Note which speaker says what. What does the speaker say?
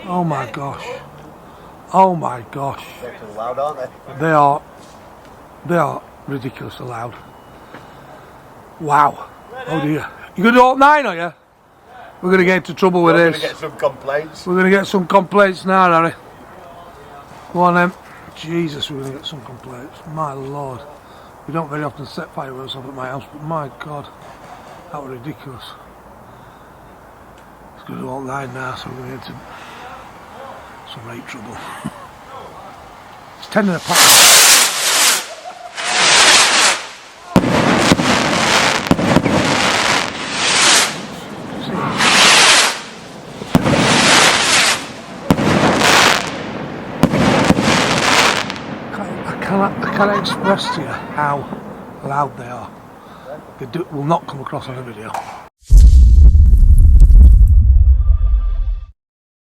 Speaker 1: Oh my gosh. Oh my gosh.
Speaker 2: They're too loud, aren't they?
Speaker 1: They are ridiculously loud. Wow. Oh dear. You gonna do all 9, are you? We're gonna get into trouble with this.
Speaker 2: We're gonna get some complaints.
Speaker 1: We're gonna get some complaints now, Harry. Go on then. Jesus, we're gonna get some complaints. My lord. We don't very often set fireworks up at my house, but my god. That was ridiculous. It's gonna do all 9 now, so we're gonna get into some right trouble. It's 10 in a pack. I can't express to you how loud they are. They will not come across on a video.